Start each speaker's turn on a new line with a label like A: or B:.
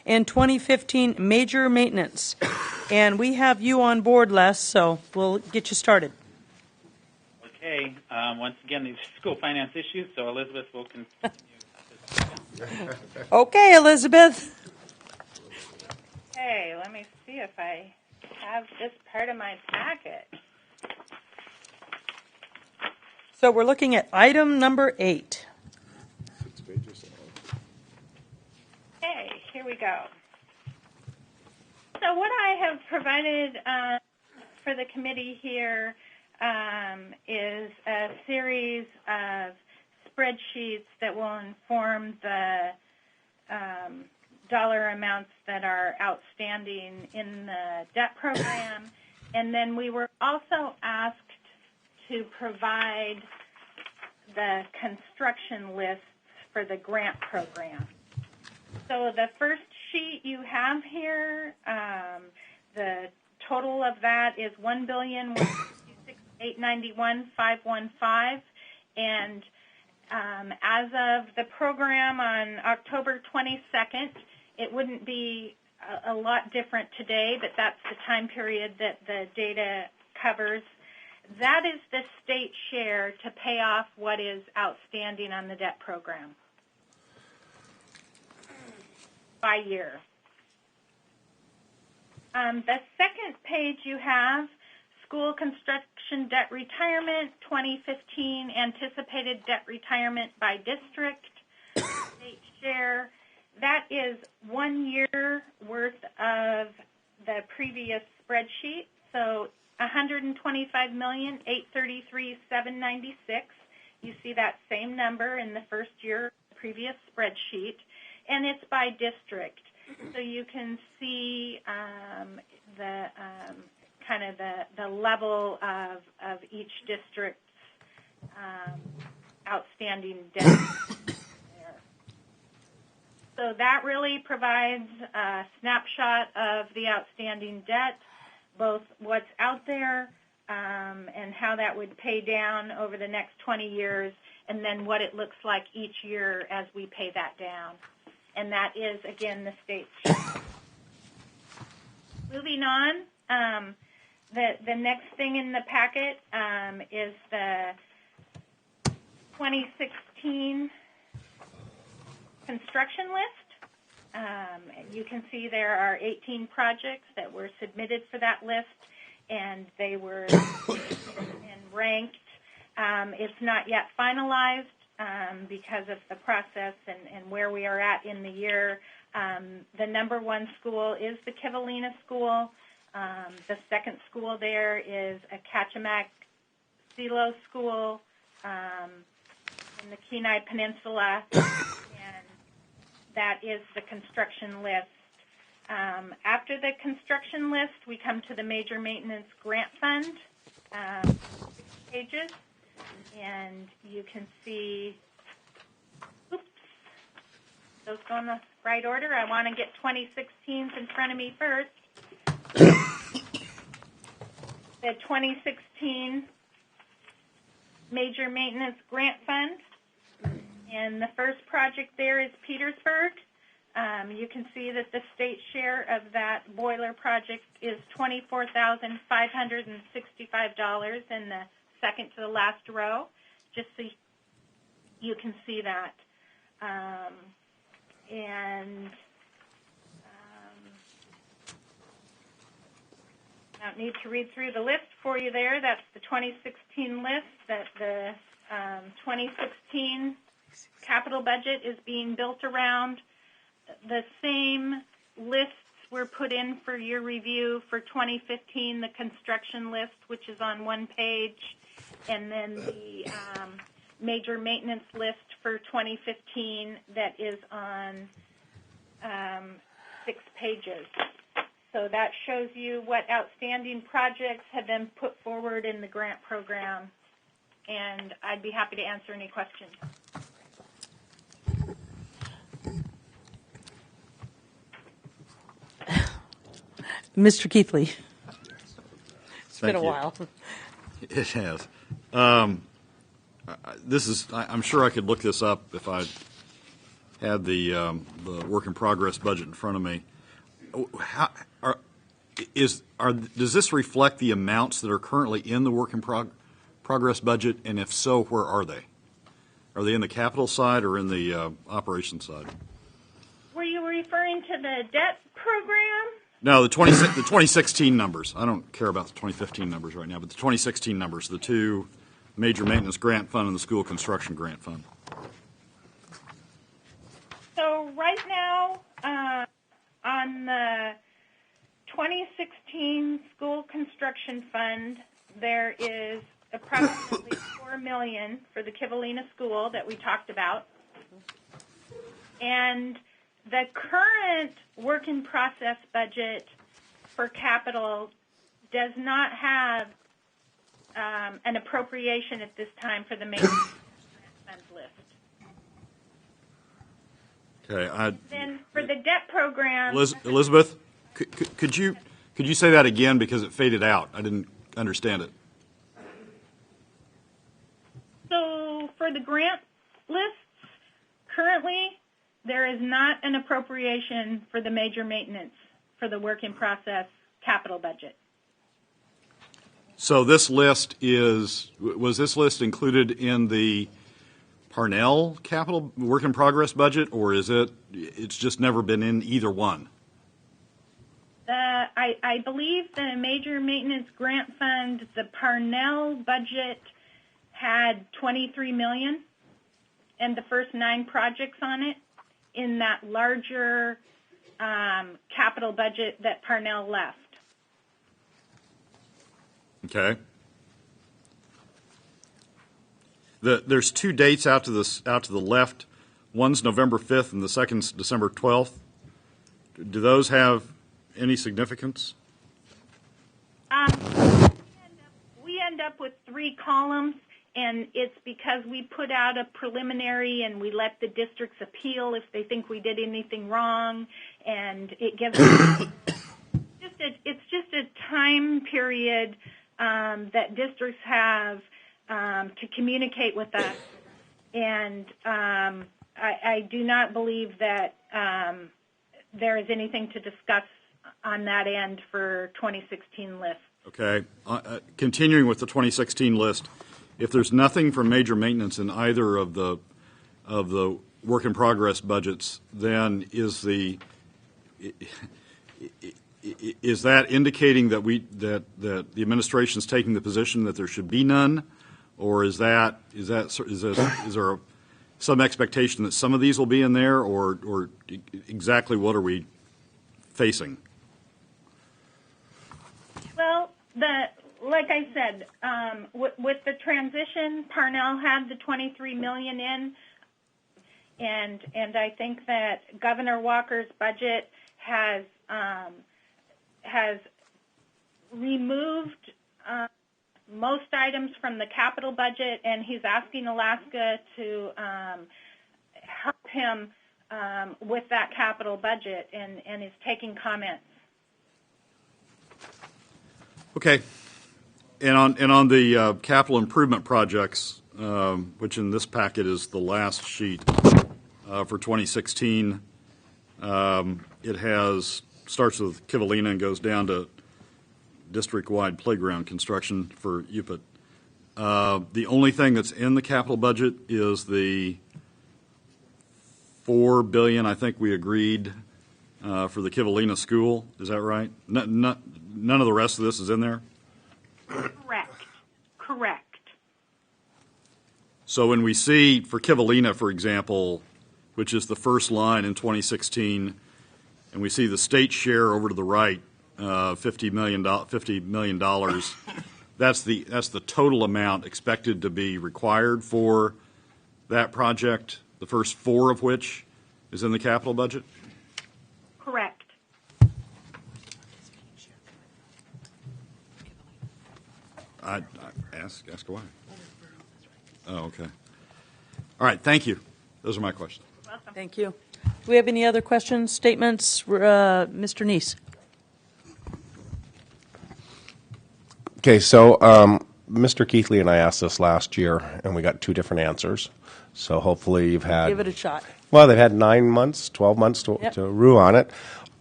A: and 2015 major maintenance. And we have you on board, Les, so we'll get you started.
B: Okay. Once again, these school finance issues, so Elizabeth will continue.
A: Okay, Elizabeth.
C: Okay, let me see if I have this part of my packet.
A: So we're looking at item number 8.
D: 6 pages.
C: Okay, here we go. So what I have provided for the committee here is a series of spreadsheets that will inform the dollar amounts that are outstanding in the debt program. And then we were also asked to provide the construction lists for the grant program. So the first sheet you have here, the total of that is $1,166,891,515, and as of the program on October 22nd, it wouldn't be a lot different today, but that's the time period that the data covers. That is the state share to pay off what is outstanding on the debt program by year. The second page you have school construction debt retirement, 2015 anticipated debt retirement by district, state share. That is 1 year worth of the previous spreadsheet. So $125,833,796. You see that same number in the first year previous spreadsheet, and it's by district. So you can see the kind of the level of each district's outstanding debt there. So that really provides a snapshot of the outstanding debt, both what's out there and how that would pay down over the next 20 years, and then what it looks like each year as we pay that down. And that is, again, the state's share. Moving on, the next thing in the packet is the 2016 construction list. You can see there are 18 projects that were submitted for that list, and they were ranked. It's not yet finalized because of the process and where we are at in the year. The number one school is the Kivalina School. The second school there is a Kachemak Silo School in the Kenai Peninsula, and that is the construction list. After the construction list, we come to the Major Maintenance Grant Fund, 6 pages, and you can see, those go in the right order. I want to get 2016s in front of me first. The 2016 Major Maintenance Grant Fund, and the first project there is Petersburg. You can see that the state share of that boiler project is $24,565 in the second to the last row, just so you can see that. I don't need to read through the list for you there. That's the 2016 list that the 2016 capital budget is being built around. The same lists were put in for your review for 2015, the construction list, which is on 1 page, and then the major maintenance list for 2015 that is on 6 pages. So that shows you what outstanding projects have been put forward in the grant program, and I'd be happy to answer any questions.
A: Mr. Keithley. It's
D: Thank
A: been a
D: you.
A: while.
D: It has. I'm sure I could look this up if I had the work in progress budget in front of me. Does this reflect the amounts that are currently in the work in progress budget, and if so, where are they? Are they in the capital side or in the operations side?
C: Were you referring to the debt program?
D: No, the 2016 numbers. I don't care about the 2015 numbers right now, but the 2016 numbers, the two major maintenance grant fund and the school construction grant fund.
C: So right now, on the 2016 school construction fund, there is approximately $4 million for the Kivalina School that we talked about. And the current work in process budget for capital does not have an appropriation at this time for the main fund list.
D: Okay.
C: Then for the debt program,
D: Elizabeth, could you say that again because it faded out? I didn't understand it.
C: so for the grant lists, currently there is not an appropriation for the major maintenance for the work in process capital budget.
D: So this list was this list included in the Parnell capital work in progress budget, or it's just never been in either one?
C: I believe the major maintenance grant fund, the Parnell budget had $23 million and the first 9 projects on it in that larger capital budget that Parnell left.
D: Okay. There's 2 dates out to the left. One's November 5th and the second's December 12th. Do those have any significance?
C: We end up with 3 columns, and it's because we put out a preliminary and we let the districts appeal if they think we did anything wrong, and it gives it's just a time period that districts have to communicate with us, and I do not believe that there is anything to discuss on that end for 2016 list.
D: Okay. Continuing with the 2016 list, if there's nothing for major maintenance in either of the work in progress budgets, then is that indicating that the administration is taking the position that there should be none, or is there some expectation that some of these will be in there, or exactly what are we facing?
C: Well, like I said, with the transition, Parnell had the $23 million in, and I think that Governor Walker's budget has removed most items from the capital budget, and he's asking Alaska to help him with that capital budget, and is taking comments.
D: Okay. And on the capital improvement projects, which in this packet is the last sheet for 2016, it starts with Kivalina and goes down to district-wide playground construction for UPIT. The only thing that's in the capital budget is the $4 billion, I think we agreed, for the Kivalina school. Is that right? None of the rest of this is in there?
C: Correct.
D: So when we see for Kivalina, for example, which is the first line in 2016, and we see the state share over to the right, $50 million. That's the total amount expected to be required for that project. The first 4 of which is in the capital budget.
C: Correct.
D: Ask why. Oh, okay. All right. Thank you. Those are my questions.
C: Welcome.
A: Thank you. Do we have any other questions, statements? Mr. Neese.
E: Okay, so Mr. Keithley and I asked this last year, and we got 2 different answers. So hopefully you've had
A: Give it a shot.
E: Well, they've had 9 months, 12 months
A: Yep.
E: to rue on it.